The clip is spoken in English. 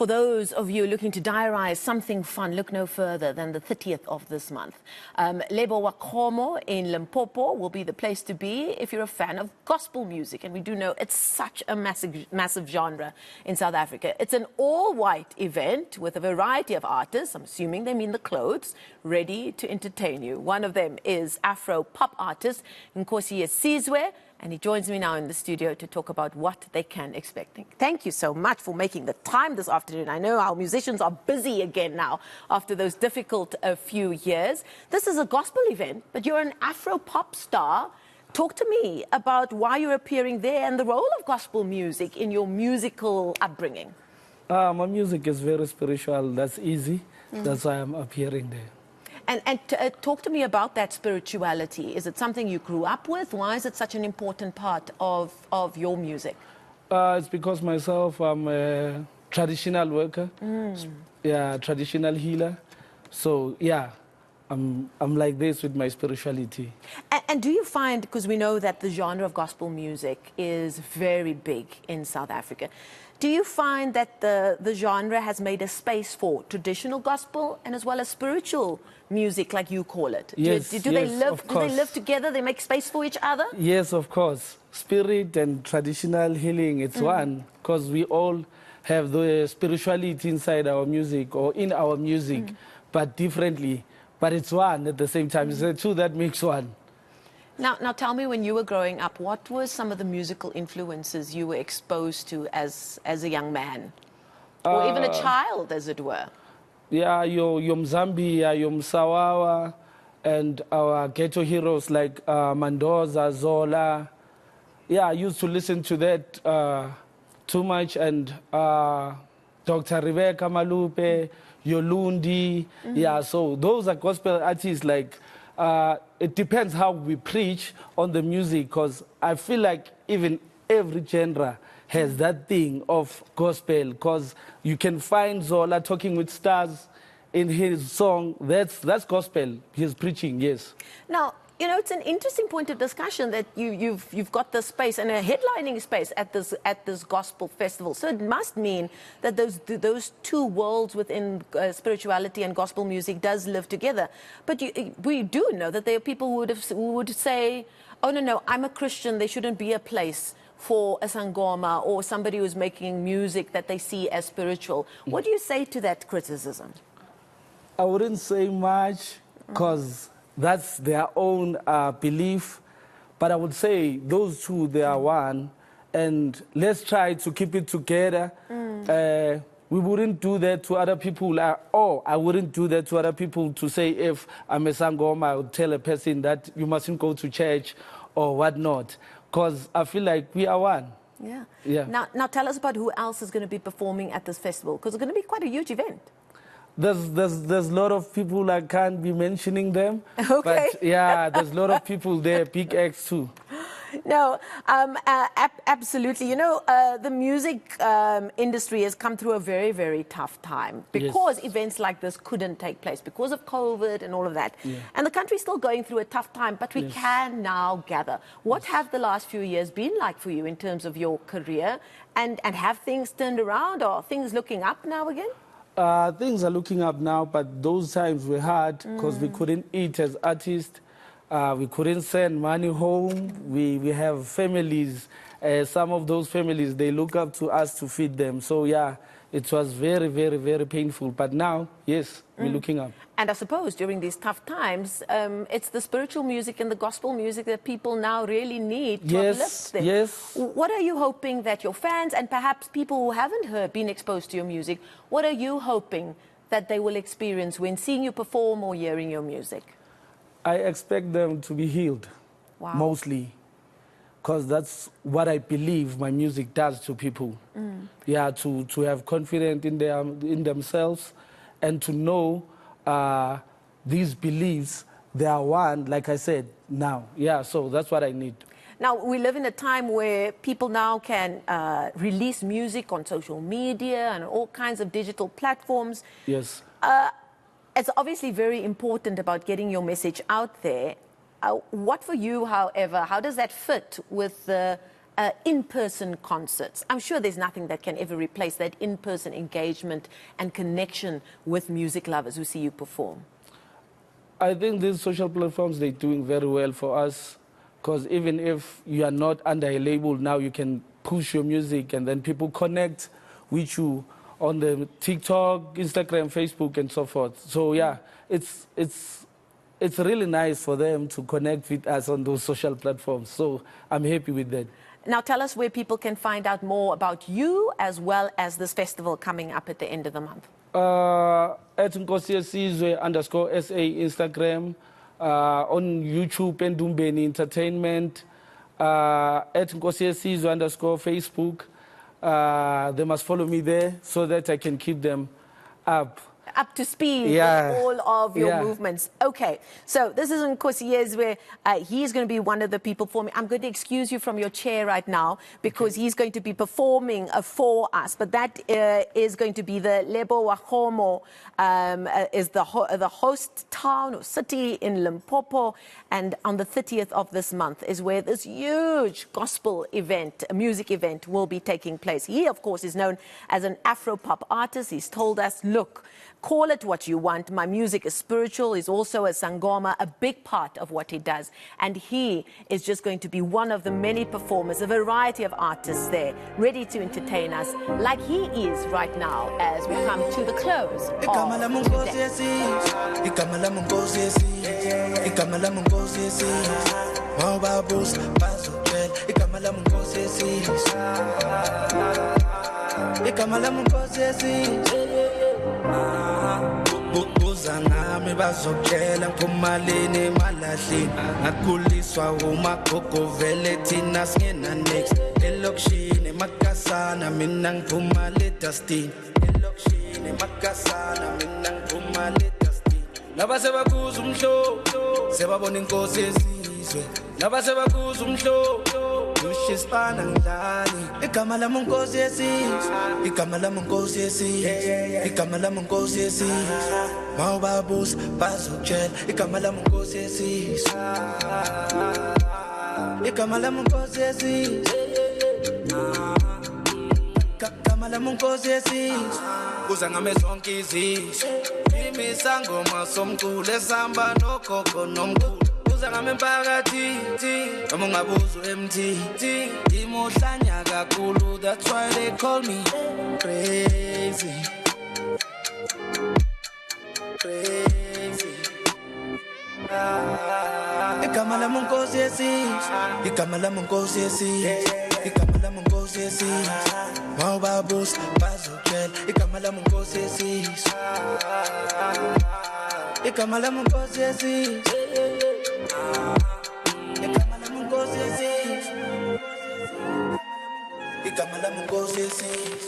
For those of you looking to diarize something fun, look no further than the 30th of this month. Lebowakgomo in Limpopo will be the place to be if you're a fan of gospel music. And we do know it's such a massive genre in South Africa. It's an all-white event with a variety of artists, I'm assuming they mean the clothes, ready to entertain you. One of them is Afro-pop artist Kraizie On, and he joins me now in the studio to talk about what they can expect. Thank you so much for making the time this afternoon. I know our musicians are busy again now after those difficult few years. This is a gospel event, but you're an Afro-pop star. Talk to me about why you're appearing there and the role of gospel music in your musical upbringing. My music is very spiritual. That's easy. That's why I'm appearing there. And talk to me about that spirituality. Is it something you grew up with? Why is it such an important part of your music? It's because myself, I'm a traditional worker, yeah, traditional healer. So, yeah, I'm like this with my spirituality. And do you find, because we know that the genre of gospel music is very big in South Africa, do you find that the genre has made a space for traditional gospel and as well as spiritual music, like you call it? Yes, do they live together? They make space for each other? Yes, of course. Spirit and traditional healing, it's one, because we all have the spirituality inside our music or in our music, but differently. But it's one at the same time. It's the two that makes one. Now tell me, when you were growing up, what were some of the musical influences you were exposed to as a young man? Or even a child, as it were? Yeah, your Mzambia, your Msawawa, and our ghetto heroes like Mandoza, Zola. Yeah, I used to listen to that too much. And Dr. Rebecca Malupe, Yolundi. Yeah, so those are gospel artists. Like, it depends how we preach on the music, because I feel like even every genre has that thing of gospel, because you can find Zola talking with stars in his song. That's gospel. He's preaching, yes. Now, you know, it's an interesting point of discussion that you've got this space and a headlining space at this gospel festival. So it must mean that those two worlds within spirituality and gospel music does live together. But we do know that there are people who would say, oh no, I'm a Christian. There shouldn't be a place for a sangoma or somebody who's making music that they see as spiritual. What do you say to that criticism? I wouldn't say much, because that's their own belief. But I would say those two, they are one. And let's try to keep it together. We wouldn't do that to other people. I wouldn't do that to other people to say, if I'm a sangoma, I would tell a person that you mustn't go to church or whatnot. Because I feel like we are one. Yeah. Now tell us about who else is going to be performing at this festival, because it's going to be quite a huge event. There's a lot of people, I can't be mentioning them. Okay. But yeah, there's a lot of people there, big acts too. No, absolutely. You know, the music industry has come through a very, very tough time because events like this couldn't take place because of COVID and all of that. And the country's still going through a tough time, but we can now gather. What have the last few years been like for you in terms of your career? And have things turned around? Or are things looking up now again? Things are looking up now, but those times were hard because we couldn't eat as artists. We couldn't send money home. We have families. Some of those families, they look up to us to feed them. So, yeah, it was very, very, very painful. But now, yes, we're looking up. And I suppose during these tough times, it's the spiritual music and the gospel music that people now really need to uplift them. Yes. What are you hoping that your fans and perhaps people who haven't been exposed to your music, what are you hoping that they will experience when seeing you perform or hearing your music? I expect them to be healed, mostly, because that's what I believe my music does to people. Yeah, to have confidence in themselves and to know these beliefs, they are one, like I said, now. Yeah, so that's what I need. Now, we live in a time where people now can release music on social media and all kinds of digital platforms. Yes. It's obviously very important about getting your message out there. What for you, however, how does that fit with the in-person concerts. I'm sure there's nothing that can ever replace that in-person engagement and connection with music lovers who see you perform. I think these social platforms, they're doing very well for us, because even if you are not under a label now, you can push your music and then people connect with you on the TikTok, Instagram, Facebook, and so forth. So yeah, it's really nice for them to connect with us on those social platforms. So I'm happy with that. Now tell us where people can find out more about you as well as this festival coming up at the end of the month. At _SA Instagram, on YouTube and Dumbeni Entertainment, at _SA Facebook. They must follow me there so that I can keep them up to speed with all of your movements. Okay, so this is Nkosi where he's going to be one of the people performing. I'm going to excuse you from your chair right now because he's going to be performing for us. But that is going to be the Lebowakgomo, is the host town or city in Limpopo. And on the 30th of this month is where this huge gospel event, a music event, will be taking place. He, of course, is known as an Afro-pop artist. He's told us, look, call it what you want. My music is spiritual. He's also a sangoma, a big part of what he does. And he is just going to be one of the many performers, a variety of artists there, ready to entertain us like he is right now as we come to the close of Buzanami bazokela kumalini malahlini ngakuliswa umagogo vele thina singena next elokishini makasana mina ngiphuma le dustin elokishini makasana mina ngiphuma le dustin laba sebakuza umhlo sebabona inkosi yesizwe laba sebakuza umhlo Ushispana ngidlali igama lami unkosi yesizwe igama lami unkosi yesizwe igama lami unkosi yesizwe mawubabuza bazokutshela igama lami unkosi yesizwe igama lami unkosi yesizwe igama lami unkosi yesizwe kuza ngame zonke izizwe imisangoma somculo esamba nogogo nomkhulu Ngame mpakathi noma ungabuza MT imuhlanya kakhulu that's why they call me crazy igama lami unkosi yesizwe igama lami unkosi yesizwe igama lami unkosi yesizwe mawubabuza bazokutshela igama lami unkosi yesizwe igama lami unkosi yesizwe igama lami unkosi yesizwe